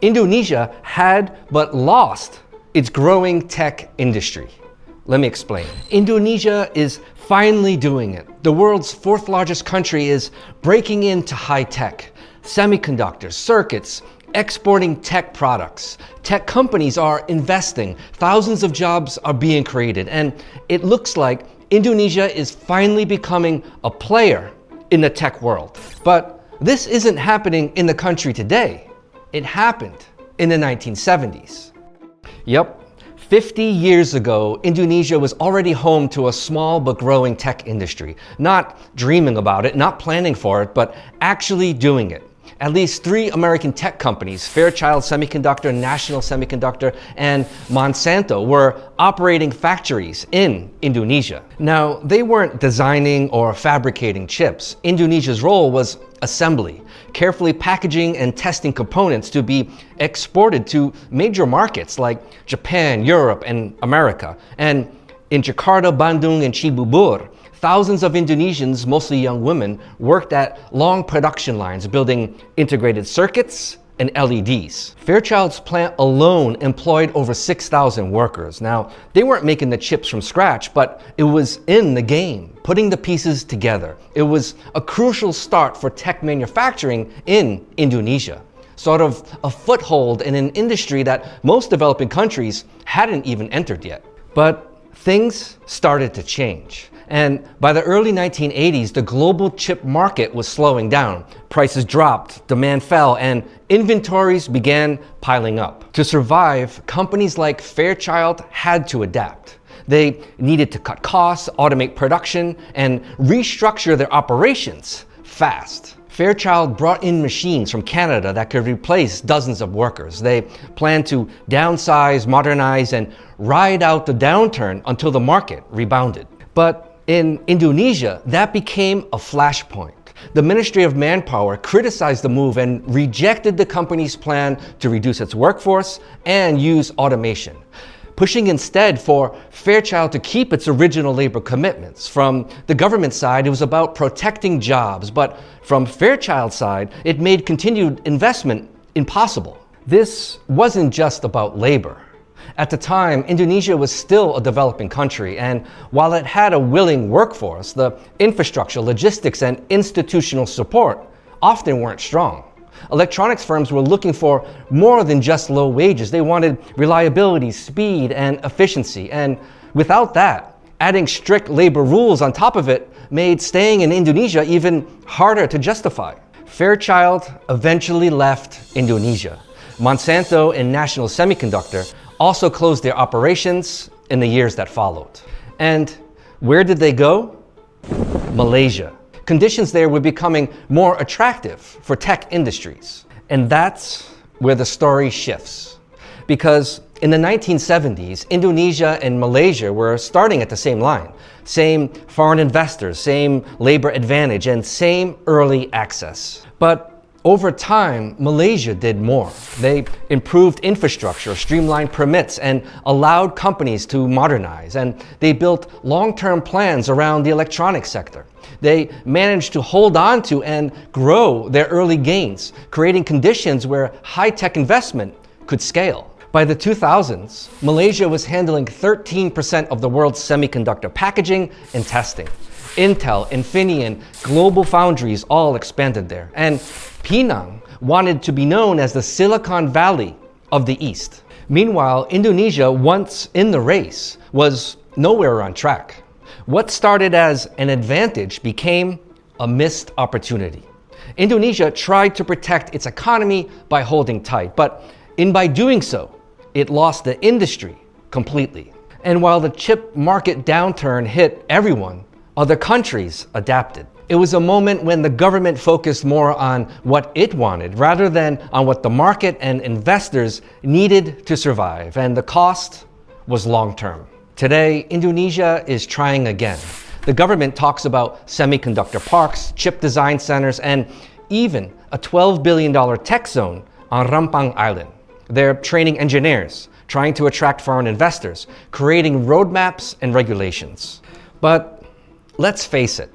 Indonesia had but lost its growing tech industry. Let me explain. Indonesia is finally doing it. The world's fourth largest country is breaking into high tech, semiconductors, circuits, exporting tech products. Tech companies are investing, thousands of jobs are being created, and it looks like Indonesia is finally becoming a player in the tech world. But this isn't happening in the country today. It happened in the 1970s. Yep. 50 years ago, Indonesia was already home to a small but growing tech industry. Not dreaming about it, not planning for it, but actually doing it. At least 3 American tech companies, Fairchild Semiconductor, National Semiconductor, and Monsanto, were operating factories in Indonesia. Now, they weren't designing or fabricating chips. Indonesia's role was assembly, carefully packaging and testing components to be exported to major markets like Japan, Europe, and America. And in Jakarta, Bandung, and Cibubur, thousands of Indonesians, mostly young women, worked at long production lines building integrated circuits and LEDs. Fairchild's plant alone employed over 6,000 workers. Now, they weren't making the chips from scratch, but it was in the game, putting the pieces together. It was a crucial start for tech manufacturing in Indonesia, sort of a foothold in an industry that most developing countries hadn't even entered yet. But things started to change. And by the early 1980s, the global chip market was slowing down. Prices dropped, demand fell, and inventories began piling up. To survive, companies like Fairchild had to adapt. They needed to cut costs, automate production, and restructure their operations fast. Fairchild brought in machines from Canada that could replace dozens of workers. They planned to downsize, modernize, and ride out the downturn until the market rebounded. But in Indonesia, that became a flashpoint. The Ministry of Manpower criticized the move and rejected the company's plan to reduce its workforce and use automation, pushing instead for Fairchild to keep its original labor commitments. From the government side, it was about protecting jobs, but from Fairchild's side, it made continued investment impossible. This wasn't just about labor. At the time, Indonesia was still a developing country, and while it had a willing workforce, the infrastructure, logistics, and institutional support often weren't strong. Electronics firms were looking for more than just low wages. They wanted reliability, speed, and efficiency. And without that, adding strict labor rules on top of it made staying in Indonesia even harder to justify. Fairchild eventually left Indonesia. Monsanto and National Semiconductor also closed their operations in the years that followed. And where did they go? Malaysia. Conditions there were becoming more attractive for tech industries. And that's where the story shifts. Because in the 1970s, Indonesia and Malaysia were starting at the same line. Same foreign investors, same labor advantage, and same early access. But over time, Malaysia did more. They improved infrastructure, streamlined permits, and allowed companies to modernize. And they built long-term plans around the electronics sector. They managed to hold on to and grow their early gains, creating conditions where high-tech investment could scale. By the 2000s, Malaysia was handling 13% of the world's semiconductor packaging and testing. Intel, Infineon, Global Foundries all expanded there. And Penang wanted to be known as the Silicon Valley of the East. Meanwhile, Indonesia, once in the race, was nowhere on track. What started as an advantage became a missed opportunity. Indonesia tried to protect its economy by holding tight, but by doing so, it lost the industry completely. And while the chip market downturn hit everyone, other countries adapted. It was a moment when the government focused more on what it wanted rather than on what the market and investors needed to survive, and the cost was long-term. Today, Indonesia is trying again. The government talks about semiconductor parks, chip design centers, and even a $12 billion tech zone on Rampang Island. They're training engineers, trying to attract foreign investors, creating roadmaps and regulations. But let's face it,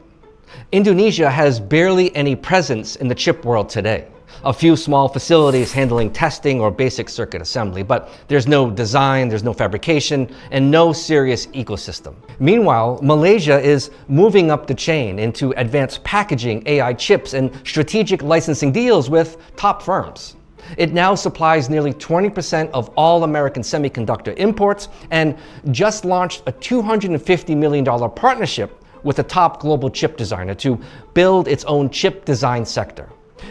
Indonesia has barely any presence in the chip world today. A few small facilities handling testing or basic circuit assembly, but there's no design, there's no fabrication, and no serious ecosystem. Meanwhile, Malaysia is moving up the chain into advanced packaging, AI chips, and strategic licensing deals with top firms. It now supplies nearly 20% of all American semiconductor imports and just launched a $250 million partnership with a top global chip designer to build its own chip design sector.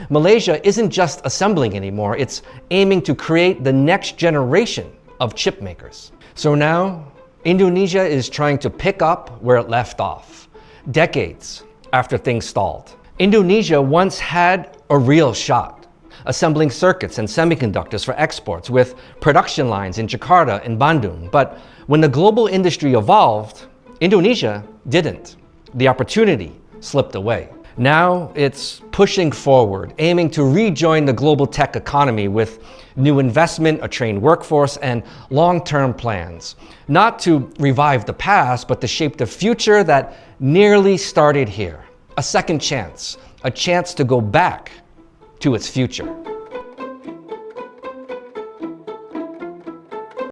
Malaysia isn't just assembling anymore, it's aiming to create the next generation of chip makers. So now, Indonesia is trying to pick up where it left off, decades after things stalled. Indonesia once had a real shot, assembling circuits and semiconductors for exports with production lines in Jakarta and Bandung. But when the global industry evolved, Indonesia didn't. The opportunity slipped away. Now it's pushing forward, aiming to rejoin the global tech economy with new investment, a trained workforce, and long-term plans. Not to revive the past, but to shape the future that nearly started here. A second chance, a chance to go back to its future.